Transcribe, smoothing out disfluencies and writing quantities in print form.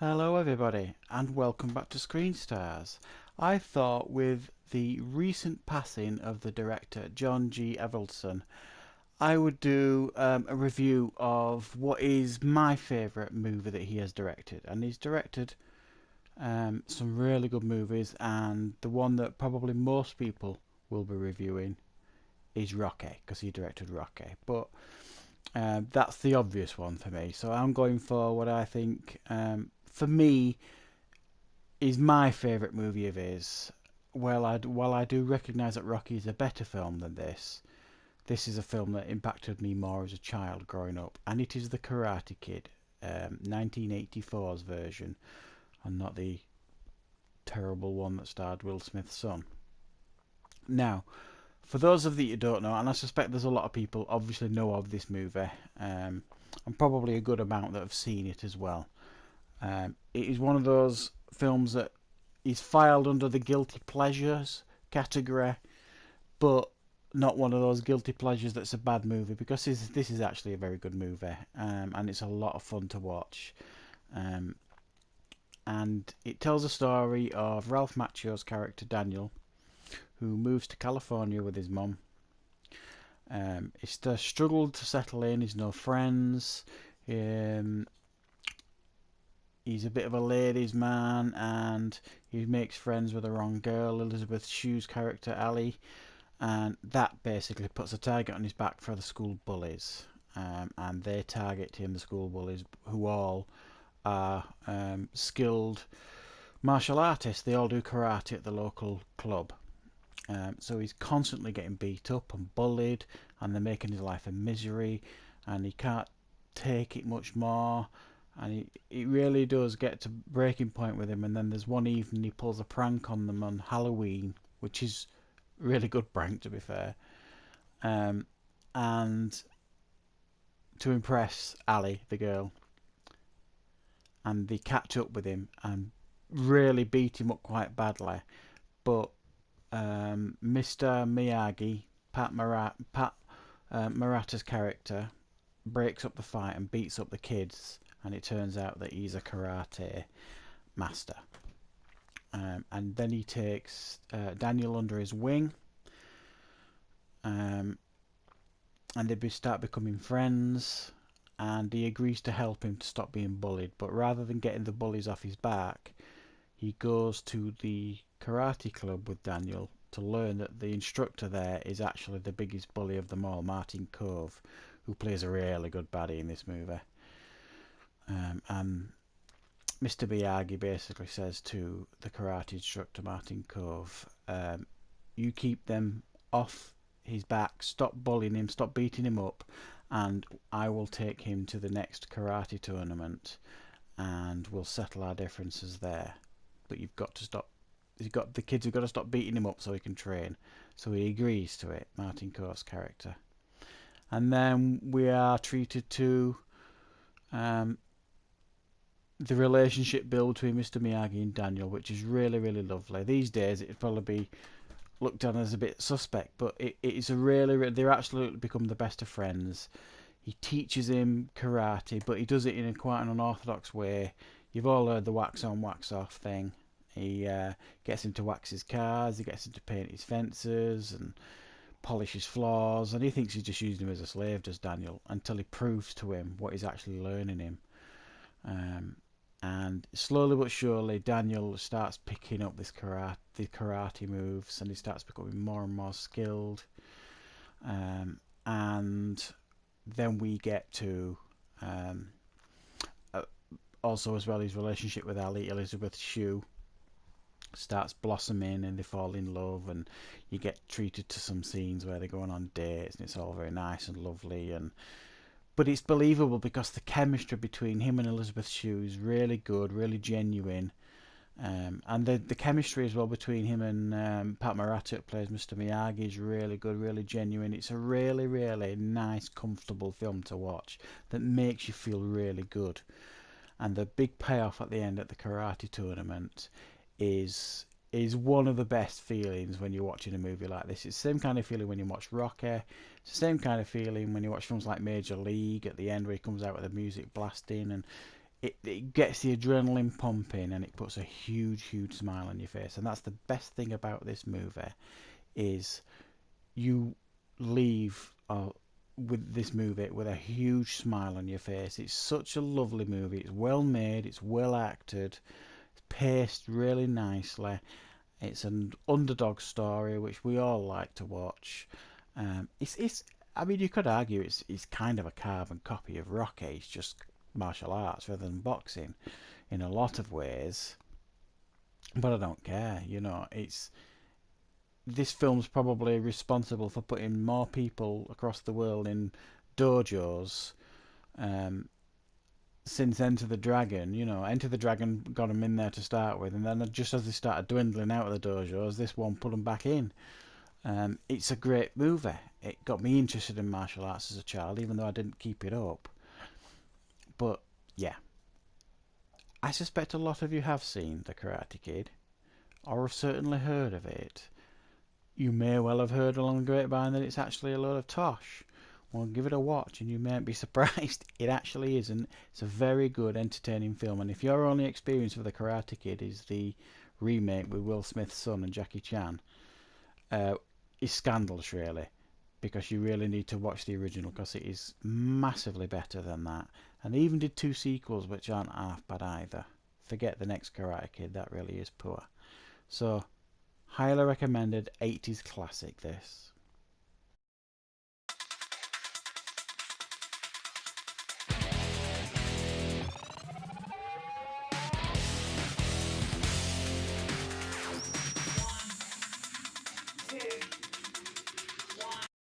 Hello everybody and welcome back to Screen Stars. I thought with the recent passing of the director John G.Avildsen I would do a review of what is my favourite movie that he has directed, and he's directed some really good movies, and the one that probably most people will be reviewing is Rocky because he directed Rocky, but that's the obvious one for me, so I'm going for what I think for me is my favourite movie of his. While I do recognise that Rocky is a better film than this is a film that impacted me more as a child growing up, and it is The Karate Kid, 1984's version, and not the terrible one that starred Will Smith's son. Now, for those of you who don't know, and I suspect there's a lot of people obviously know of this movie, and probably a good amount that have seen it as well. It is one of those films that is filed under the guilty pleasures category, but not one of those guilty pleasures that's a bad movie, because this is actually a very good movie, and it's a lot of fun to watch. Um, and it tells a story of Ralph Macchio's character Daniel, who moves to California with his mum. He's struggled to settle in. He's no friends. Um, he's a bit of a ladies' man, and he makes friends with the wrong girl, Elizabeth Shue's character Ali, and that basically puts a target on his back for the school bullies, and they target him, the school bullies, who all are skilled martial artists. They all do karate at the local club. So he's constantly getting beat up and bullied, and they're making his life a misery, and he can't take it much more, and it really does get to breaking point with him. And then there's one evening he pulls a prank on them on Halloween, which is a really good prank, to be fair, and to impress Ali, the girl, and they catch up with him and really beat him up quite badly. But Mr. Miyagi, Pat Murata's character, breaks up the fight and beats up the kids, and it turns out that he's a karate master. And then he takes Daniel under his wing, and they start becoming friends, and he agrees to help him to stop being bullied. But rather than getting the bullies off his back, he goes to the karate club with Daniel to learn that the instructor there is actually the biggest bully of them all, Martin Cove, who plays a really good baddie in this movie. And Mr. Miyagi basically says to the karate instructor, Martin Cove, you keep them off his back, stop bullying him, stop beating him up, and I will take him to the next karate tournament, and we'll settle our differences there. But you've got to stop. The kids have got to stop beating him up so he can train. So he agrees to it, Martin Cove's character. And then we are treated to the relationship build between Mr. Miyagi and Daniel, which is really, really lovely. These days it'd probably be looked on as a bit suspect, but it is a really, they're absolutely become the best of friends. He teaches him karate, but he does it in a quite an unorthodox way. You've all heard the wax on, wax off thing. He gets him to wax his cars, he gets him to paint his fences and polish his floors, and he thinks he's just using him as a slave, does Daniel, until he proves to him what he's actually learning him. And slowly but surely, Daniel starts picking up the karate moves, and he starts becoming more and more skilled. And then we get to also as well his relationship with Ali, Elizabeth Shue, starts blossoming, and they fall in love, and you get treated to some scenes where they're going on dates, and it's all very nice and lovely, but it's believable because the chemistry between him and Elizabeth Shue is really good, really genuine, and the chemistry as well between him and Pat Murata, who plays Mr. Miyagi, is really good, really genuine. It's a really, really nice, comfortable film to watch that makes you feel really good. And the big payoff at the end at the karate tournament is one of the best feelings when you're watching a movie like this. It's the same kind of feeling when you watch Rocky. It's the same kind of feeling when you watch films like Major League at the end, where he comes out with the music blasting, and it gets the adrenaline pumping, and it puts a huge smile on your face. And that's the best thing about this movie, is you leave with this movie with a huge smile on your face. It's such a lovely movie. It's well made, it's well acted, it's paced really nicely. It's an underdog story which we all like to watch. It's I mean, you could argue it's kind of a carbon copy of Rocky. It's just martial arts rather than boxing in a lot of ways. But I don't care. It's this film's probably responsible for putting more people across the world in dojos um, since Enter the Dragon. Enter the Dragon got them in there to start with, and then just as they started dwindling out of the dojos, this one put them back in. It's a great movie. It got me interested in martial arts as a child, even though I didn't keep it up. But yeah, I suspect a lot of you have seen The Karate Kid, or have certainly heard of it. You may well have heard along the grapevine that it's actually a load of tosh. Well, give it a watch and you mayn't be surprised. It actually isn't. It's a very good, entertaining film. And if your only experience with The Karate Kid is the remake with Will Smith's son and Jackie Chan, it's scandalous, really. Because you really need to watch the original, because it is massively better than that. And they even did 2 sequels, which aren't half bad either. Forget the next Karate Kid, that really is poor. So, highly recommended 80s classic, this.